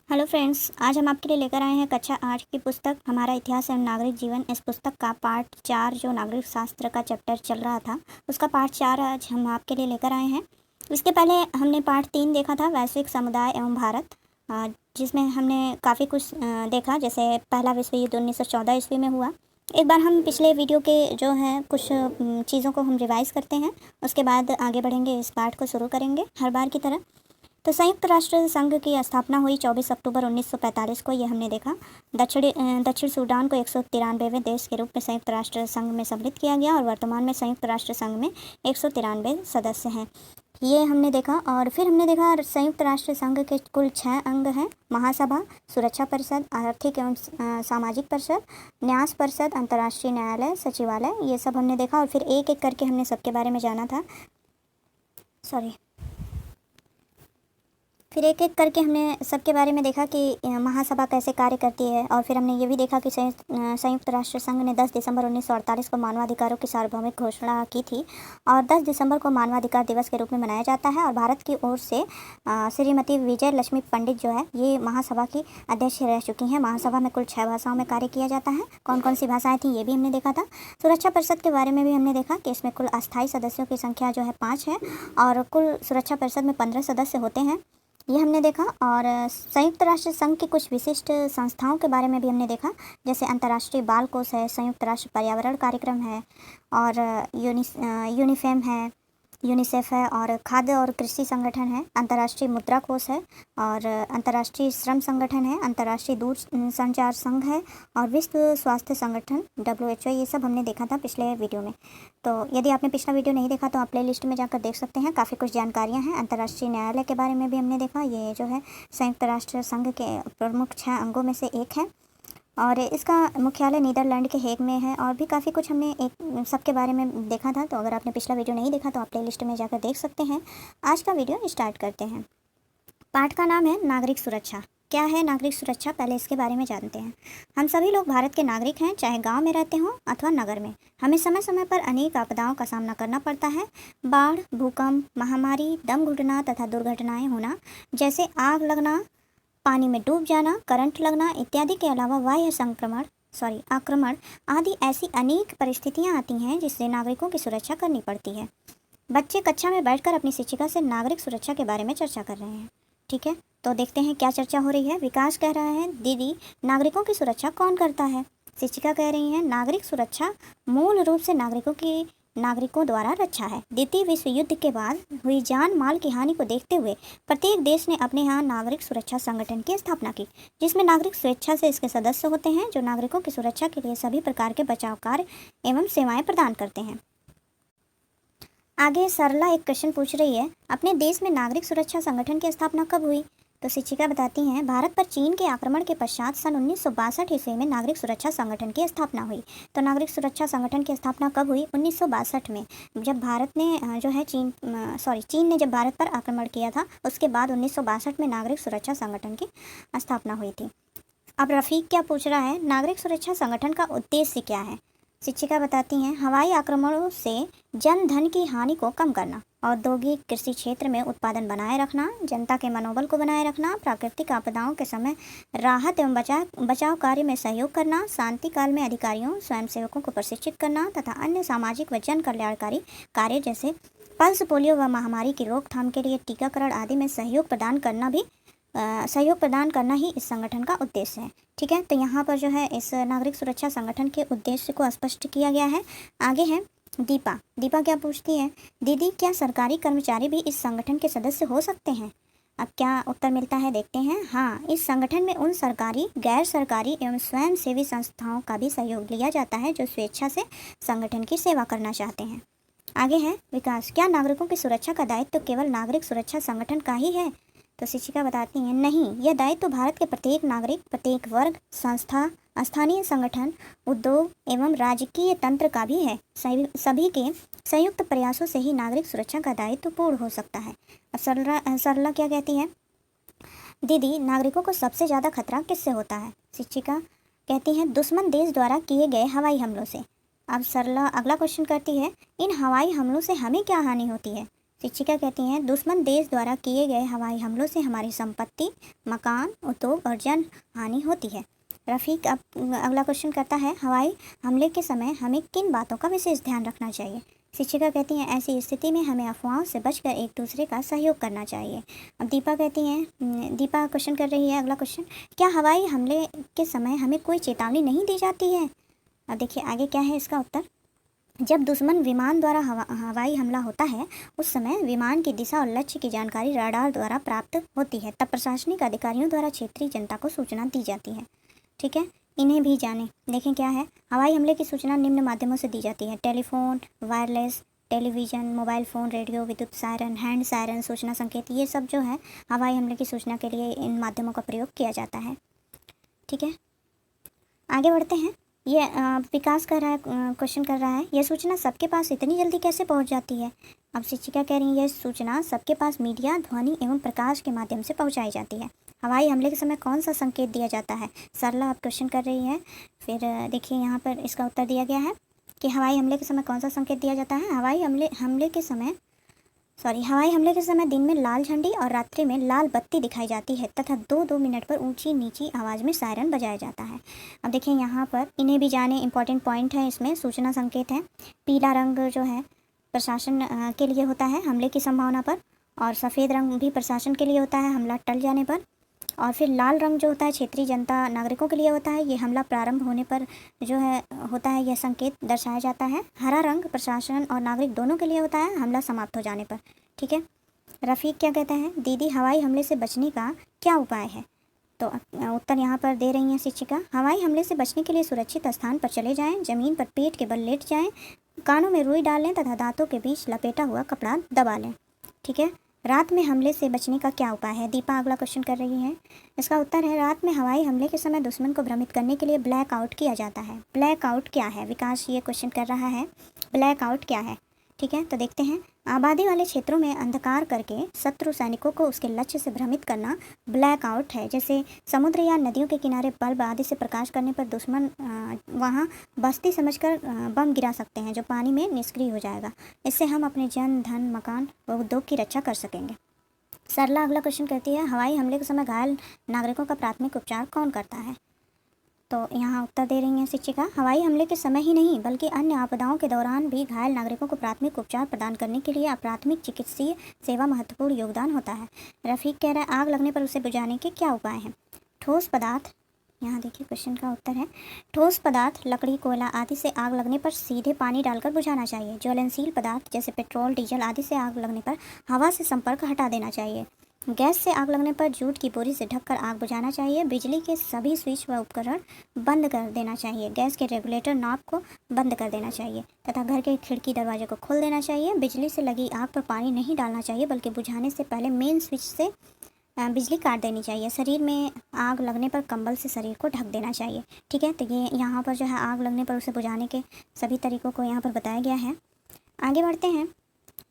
Hello friends, आज हम आपके लिए लेकर आए हैं कक्षा 8 की पुस्तक हमारा इतिहास एवं नागरिक जीवन। इस पुस्तक का पार्ट 4 जो नागरिक शास्त्र का चैप्टर चल रहा था उसका पार्ट 4 आज हम आपके लिए लेकर आए हैं। इसके पहले हमने पार्ट 3 देखा था, वैश्विक समुदाय एवं भारत, जिसमें हमने काफ़ी कुछ देखा। जैसे पहला विश्व युद्ध 1914 ईस्वी में हुआ। एक बार हम पिछले वीडियो के जो हैं कुछ चीज़ों को हम रिवाइज़ करते हैं, उसके बाद आगे बढ़ेंगे, इस पार्ट को शुरू करेंगे हर बार की तरह। तो संयुक्त राष्ट्र संघ की स्थापना हुई 24 अक्टूबर 1945 को, ये हमने देखा। दक्षिण सूडान को 193वें देश के रूप में संयुक्त राष्ट्र संघ में सम्मिलित किया गया और वर्तमान में संयुक्त राष्ट्र संघ में 193 सदस्य हैं, ये हमने देखा। और फिर हमने देखा संयुक्त राष्ट्र संघ के कुल 6 अंग हैं: महासभा, सुरक्षा परिषद, आर्थिक एवं सामाजिक परिषद, न्यास परिषद, अंतर्राष्ट्रीय न्यायालय, सचिवालय, ये सब हमने देखा। और फिर एक एक करके हमने सबके बारे में जाना था। फिर एक एक करके हमने सबके बारे में देखा कि महासभा कैसे कार्य करती है। और फिर हमने ये भी देखा कि संयुक्त राष्ट्र संघ ने 10 दिसंबर 1948 को मानवाधिकारों की सार्वभौमिक घोषणा की थी और 10 दिसंबर को मानवाधिकार दिवस के रूप में मनाया जाता है। और भारत की ओर से श्रीमती विजय लक्ष्मी पंडित जो है ये महासभा की अध्यक्ष रह चुकी हैं। महासभा में कुल 6 भाषाओं में कार्य किया जाता है। कौन कौन सी भाषाएँ थी ये भी हमने देखा था। सुरक्षा परिषद के बारे में भी हमने देखा कि इसमें कुल अस्थायी सदस्यों की संख्या जो है 5 है और कुल सुरक्षा परिषद में 15 सदस्य होते हैं, ये हमने देखा। और संयुक्त राष्ट्र संघ की कुछ विशिष्ट संस्थाओं के बारे में भी हमने देखा, जैसे अंतर्राष्ट्रीय बाल कोष है, संयुक्त राष्ट्र पर्यावरण कार्यक्रम है और यूनिफेम है, यूनिसेफ है और खाद्य और कृषि संगठन है, अंतर्राष्ट्रीय मुद्रा कोष है और अंतर्राष्ट्रीय श्रम संगठन है, अंतर्राष्ट्रीय दूर संचार संघ है और विश्व स्वास्थ्य संगठन WHO, ये सब हमने देखा था पिछले वीडियो में। तो यदि आपने पिछला वीडियो नहीं देखा तो आप प्ले लिस्ट में जाकर देख सकते हैं, काफ़ी कुछ जानकारियाँ हैं। अंतर्राष्ट्रीय न्यायालय के बारे में भी हमने देखा, ये जो है संयुक्त राष्ट्र संघ के प्रमुख 6 अंगों में से एक है और इसका मुख्यालय नीदरलैंड के हेग में है। और भी काफ़ी कुछ हमने एक सबके बारे में देखा था। तो अगर आपने पिछला वीडियो नहीं देखा तो आप प्ले लिस्ट में जाकर देख सकते हैं। आज का वीडियो स्टार्ट करते हैं। पाठ का नाम है नागरिक सुरक्षा। क्या है नागरिक सुरक्षा, पहले इसके बारे में जानते हैं। हम सभी लोग भारत के नागरिक हैं, चाहे गांव में रहते हों अथवा नगर में। हमें समय समय पर अनेक आपदाओं का सामना करना पड़ता है। बाढ़, भूकंप, महामारी, दम घुटना तथा दुर्घटनाएं होना, जैसे आग लगना, पानी में डूब जाना, करंट लगना इत्यादि के अलावा बाह्य आक्रमण आदि ऐसी अनेक परिस्थितियां आती हैं जिससे नागरिकों की सुरक्षा करनी पड़ती है। बच्चे कक्षा में बैठकर अपनी शिक्षिका से नागरिक सुरक्षा के बारे में चर्चा कर रहे हैं। ठीक है, तो देखते हैं क्या चर्चा हो रही है। विकास कह रहा है, दीदी नागरिकों की सुरक्षा कौन करता है? शिक्षिका कह रही है, नागरिक सुरक्षा मूल रूप से नागरिकों द्वारा रक्षा है। द्वितीय विश्व युद्ध के बाद हुई जान माल की हानि को देखते हुए प्रत्येक देश ने अपने यहाँ नागरिक सुरक्षा संगठन की स्थापना की, जिसमें नागरिक स्वेच्छा से इसके सदस्य होते हैं, जो नागरिकों की सुरक्षा के लिए सभी प्रकार के बचाव कार्य एवं सेवाएं प्रदान करते हैं। आगे सरला एक प्रश्न पूछ रही है, अपने देश में नागरिक सुरक्षा संगठन की स्थापना कब हुई? तो शिक्षिका बताती हैं, भारत पर चीन के आक्रमण के पश्चात सन 1962 ईस्वी में नागरिक सुरक्षा संगठन की स्थापना हुई। तो नागरिक सुरक्षा संगठन की स्थापना कब हुई? 1962 में, जब भारत ने जो है चीन ने जब भारत पर आक्रमण किया था, उसके बाद 1962 में नागरिक सुरक्षा संगठन की स्थापना हुई थी। अब रफ़ीक क्या पूछ रहा है, नागरिक सुरक्षा संगठन का उद्देश्य क्या है? शिक्षिका बताती हैं, हवाई आक्रमणों से जन धन की हानि को कम करना, औद्योगिक कृषि क्षेत्र में उत्पादन बनाए रखना, जनता के मनोबल को बनाए रखना, प्राकृतिक आपदाओं के समय राहत एवं बचाव कार्य में सहयोग करना, शांति काल में अधिकारियों स्वयंसेवकों को प्रशिक्षित करना तथा अन्य सामाजिक व जन कल्याणकारी कार्य जैसे पल्स पोलियो व महामारी की रोकथाम के लिए टीकाकरण आदि में सहयोग प्रदान करना ही इस संगठन का उद्देश्य है। ठीक है, तो यहाँ पर जो है इस नागरिक सुरक्षा संगठन के उद्देश्य को स्पष्ट किया गया है। आगे है दीपा क्या पूछती है, दीदी क्या सरकारी कर्मचारी भी इस संगठन के सदस्य हो सकते हैं? अब क्या उत्तर मिलता है देखते हैं। हाँ, इस संगठन में उन सरकारी, गैर सरकारी एवं स्वयंसेवी संस्थाओं का भी सहयोग लिया जाता है जो स्वेच्छा से संगठन की सेवा करना चाहते हैं। आगे है विकास, क्या नागरिकों की सुरक्षा का दायित्व केवल नागरिक सुरक्षा संगठन का ही है? तो शिक्षिका बताती हैं, नहीं, यह दायित्व भारत के प्रत्येक नागरिक, प्रत्येक वर्ग, संस्था, स्थानीय संगठन, उद्योग एवं राजकीय तंत्र का भी है। सभी के संयुक्त प्रयासों से ही नागरिक सुरक्षा का दायित्व पूर्ण हो सकता है। अब सरला क्या कहती है, दीदी नागरिकों को सबसे ज़्यादा खतरा किससे होता है? शिक्षिका कहती हैं, दुश्मन देश द्वारा किए गए हवाई हमलों से। अब सरला अगला क्वेश्चन करती है, इन हवाई हमलों से हमें क्या हानि होती है? शिक्षिका कहती हैं दुश्मन देश द्वारा किए गए हवाई हमलों से हमारी संपत्ति, मकान, उद्योग और जन हानि होती है। रफ़ीक अब अगला क्वेश्चन करता है हवाई हमले के समय हमें किन बातों का विशेष ध्यान रखना चाहिए। शिक्षिका कहती हैं ऐसी स्थिति में हमें अफवाहों से बचकर एक दूसरे का सहयोग करना चाहिए। अब दीपा कहती हैं दीपा क्वेश्चन कर रही है अगला क्वेश्चन, क्या हवाई हमले के समय हमें कोई चेतावनी नहीं दी जाती है। अब देखिए आगे क्या है इसका उत्तर। जब दुश्मन विमान द्वारा हवाई हमला होता है उस समय विमान की दिशा और लक्ष्य की जानकारी रडार द्वारा प्राप्त होती है। तब प्रशासनिक अधिकारियों द्वारा क्षेत्रीय जनता को सूचना दी जाती है। ठीक है, इन्हें भी जानें। देखें क्या है, हवाई हमले की सूचना निम्न माध्यमों से दी जाती है। Telephone, wireless, television, mobile phone, radio, विद्युत सायरन, हैंड सायरन, सूचना संकेत, ये सब जो है हवाई हमले की सूचना के लिए इन माध्यमों का प्रयोग किया जाता है। ठीक है, आगे बढ़ते हैं। ये विकास कर रहा है, क्वेश्चन कर रहा है, यह सूचना सबके पास इतनी जल्दी कैसे पहुंच जाती है। अब शिक्षिका कह रही है यह सूचना सबके पास मीडिया, ध्वनि एवं प्रकाश के माध्यम से पहुंचाई जाती है। हवाई हमले के समय कौन सा संकेत दिया जाता है। सरला अब क्वेश्चन कर रही है। फिर देखिए यहाँ पर इसका उत्तर दिया गया है कि हवाई हमले के समय कौन सा संकेत दिया जाता है। हवाई हमले के समय दिन में लाल झंडी और रात्रि में लाल बत्ती दिखाई जाती है तथा 2-2 मिनट पर ऊंची नीची आवाज़ में सायरन बजाया जाता है। अब देखिए यहाँ पर इन्हें भी जाने, इंपॉर्टेंट पॉइंट है इसमें। सूचना संकेत है, पीला रंग जो है प्रशासन के लिए होता है हमले की संभावना पर, और सफ़ेद रंग भी प्रशासन के लिए होता है हमला टल जाने पर, और फिर लाल रंग जो होता है क्षेत्रीय जनता नागरिकों के लिए होता है, ये हमला प्रारंभ होने पर जो है होता है, यह संकेत दर्शाया जाता है। हरा रंग प्रशासन और नागरिक दोनों के लिए होता है हमला समाप्त हो जाने पर। ठीक है, रफ़ीक क्या कहता है, दीदी हवाई हमले से बचने का क्या उपाय है। तो उत्तर यहाँ पर दे रही हैं शिक्षिका, हवाई हमले से बचने के लिए सुरक्षित स्थान पर चले जाएं, ज़मीन पर पेट के बल लेट जाएं, कानों में रुई डाल लें तथा दांतों के बीच लपेटा हुआ कपड़ा दबा लें। ठीक है, रात में हमले से बचने का क्या उपाय है। दीपा अगला क्वेश्चन कर रही है, इसका उत्तर है रात में हवाई हमले के समय दुश्मन को भ्रमित करने के लिए ब्लैक आउट किया जाता है। ब्लैक आउट क्या है, विकास ये क्वेश्चन कर रहा है, ब्लैक आउट क्या है। ठीक है, तो देखते हैं। आबादी वाले क्षेत्रों में अंधकार करके शत्रु सैनिकों को उसके लक्ष्य से भ्रमित करना ब्लैक आउट है। जैसे समुद्र या नदियों के किनारे बल्ब आदि से प्रकाश करने पर दुश्मन वहां बस्ती समझकर बम गिरा सकते हैं जो पानी में निष्क्रिय हो जाएगा। इससे हम अपने जन, धन, मकान व उद्योग की रक्षा कर सकेंगे। सरला अगला क्वेश्चन करती है, हवाई हमले के समय घायल नागरिकों का प्राथमिक उपचार कौन करता है। तो यहाँ उत्तर दे रही हैं शिक्षिका, हवाई हमले के समय ही नहीं बल्कि अन्य आपदाओं के दौरान भी घायल नागरिकों को प्राथमिक उपचार प्रदान करने के लिए प्राथमिक चिकित्सीय सेवा महत्वपूर्ण योगदान होता है। रफ़ीक कह रहा है आग लगने पर उसे बुझाने के क्या उपाय हैं। ठोस पदार्थ, यहाँ देखिए क्वेश्चन का उत्तर है, ठोस पदार्थ लकड़ी, कोयला आदि से आग लगने पर सीधे पानी डालकर बुझाना चाहिए। ज्वलनशील पदार्थ जैसे पेट्रोल, डीजल आदि से आग लगने पर हवा से संपर्क हटा देना चाहिए। गैस से आग लगने पर जूट की बोरी से ढककर आग बुझाना चाहिए। बिजली के सभी स्विच व उपकरण बंद कर देना चाहिए। गैस के रेगुलेटर नॉब को बंद कर देना चाहिए तथा घर के खिड़की दरवाजे को खोल देना चाहिए। बिजली से लगी आग पर पानी नहीं डालना चाहिए बल्कि बुझाने से पहले मेन स्विच से बिजली काट देनी चाहिए। शरीर में आग लगने पर कंबल से शरीर को ढक देना चाहिए। ठीक है, तो ये यहाँ पर जो है आग लगने पर उसे बुझाने के सभी तरीकों को यहाँ पर बताया गया है। आगे बढ़ते हैं,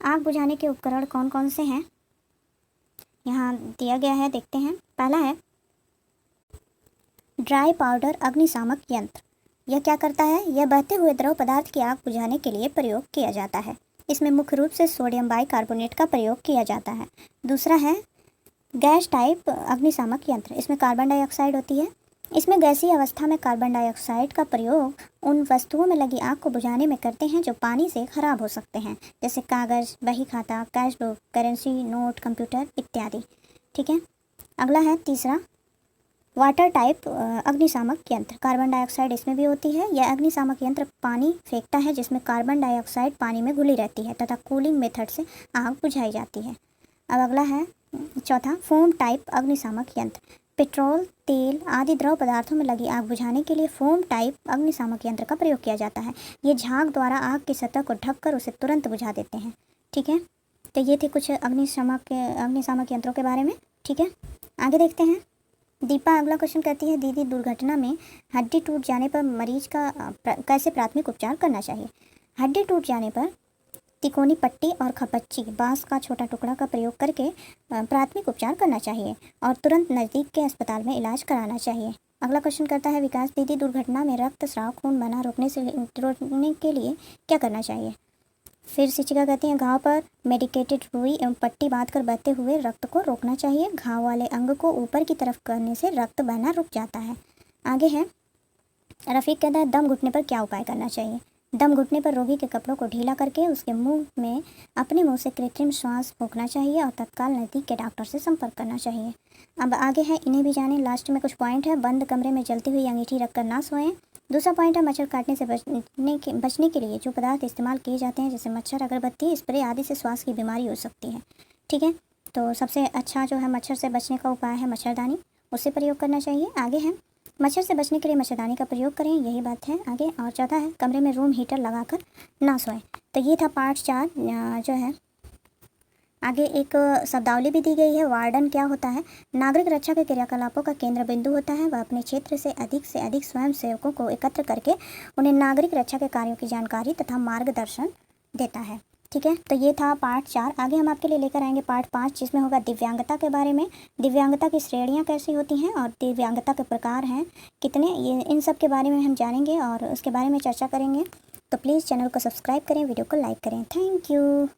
आग बुझाने के उपकरण कौन कौन से हैं यहाँ दिया गया है, देखते हैं। पहला है ड्राई पाउडर अग्निशामक यंत्र। यह क्या करता है, यह बहते हुए द्रव पदार्थ की आग बुझाने के लिए प्रयोग किया जाता है। इसमें मुख्य रूप से सोडियम बाइकार्बोनेट का प्रयोग किया जाता है। दूसरा है गैस टाइप अग्निशामक यंत्र। इसमें कार्बन डाइऑक्साइड होती है। इसमें गैसीय अवस्था में कार्बन डाइऑक्साइड का प्रयोग उन वस्तुओं में लगी आग को बुझाने में करते हैं जो पानी से खराब हो सकते हैं, जैसे कागज़, बही खाता, cash book, currency note, computer इत्यादि। ठीक है, अगला है तीसरा वाटर टाइप अग्निशामक यंत्र। कार्बन डाइऑक्साइड इसमें भी होती है। यह अग्निशामक यंत्र पानी फेंकता है जिसमें कार्बन डाइऑक्साइड पानी में घुली रहती है तथा कूलिंग मेथड से आग बुझाई जाती है। अब अगला है चौथा फोम टाइप अग्निशामक यंत्र। पेट्रोल, तेल आदि द्रव पदार्थों में लगी आग बुझाने के लिए फोम टाइप अग्निशामक यंत्र का प्रयोग किया जाता है। ये झाग द्वारा आग की सतह को ढककर उसे तुरंत बुझा देते हैं। ठीक है, तो ये थे कुछ अग्निशामक यंत्रों के बारे में। ठीक है, आगे देखते हैं। दीपा अगला क्वेश्चन करती है, दीदी दुर्घटना में हड्डी टूट जाने पर मरीज का कैसे प्राथमिक उपचार करना चाहिए। हड्डी टूट जाने पर तिकोनी पट्टी और खपच्ची, बांस का छोटा टुकड़ा का प्रयोग करके प्राथमिक उपचार करना चाहिए और तुरंत नज़दीक के अस्पताल में इलाज कराना चाहिए। अगला क्वेश्चन करता है विकास, दीदी दुर्घटना में रक्तस्राव, खून बहना रोकने के लिए क्या करना चाहिए। फिर शिक्षिका कहती हैं घाव पर मेडिकेटेड रुई एवं पट्टी बांधकर बहते हुए रक्त को रोकना चाहिए। घाव वाले अंग को ऊपर की तरफ करने से रक्त बहना रुक जाता है। आगे है रफ़ीक कहता है दम घुटने पर क्या उपाय करना चाहिए। दम घुटने पर रोगी के कपड़ों को ढीला करके उसके मुंह में अपने मुंह से कृत्रिम श्वास फूंकना चाहिए और तत्काल नज़दीक के डॉक्टर से संपर्क करना चाहिए। अब आगे है इन्हें भी जानें। लास्ट में कुछ पॉइंट है। बंद कमरे में जलती हुई अंगीठी रखकर ना सोएं। दूसरा पॉइंट है मच्छर काटने से बचने के लिए जो पदार्थ इस्तेमाल किए जाते हैं जैसे मच्छर अगरबत्ती स्प्रे आदि से श्वास की बीमारी हो सकती है। ठीक है, तो सबसे अच्छा जो है मच्छर से बचने का उपाय है मच्छरदानी, उससे प्रयोग करना चाहिए। आगे है मच्छर से बचने के लिए मच्छरदानी का प्रयोग करें, यही बात है आगे। और चौथा है कमरे में रूम हीटर लगाकर ना सोएं। तो ये था पार्ट 4 जो है। आगे एक शब्दावली भी दी गई है। वार्डन क्या होता है? नागरिक रक्षा के क्रियाकलापों का केंद्र बिंदु होता है। वह अपने क्षेत्र से अधिक स्वयं सेवकों को एकत्र करके उन्हें नागरिक रक्षा के कार्यों की जानकारी तथा मार्गदर्शन देता है। ठीक है, तो ये था पार्ट 4। आगे हम आपके लिए लेकर आएंगे पार्ट 5 जिसमें होगा दिव्यांगता के बारे में। दिव्यांगता की श्रेणियाँ कैसी होती हैं और दिव्यांगता के प्रकार हैं कितने, ये इन सब के बारे में हम जानेंगे और उसके बारे में चर्चा करेंगे। तो प्लीज़ चैनल को सब्सक्राइब करें, वीडियो को लाइक करें। Thank you.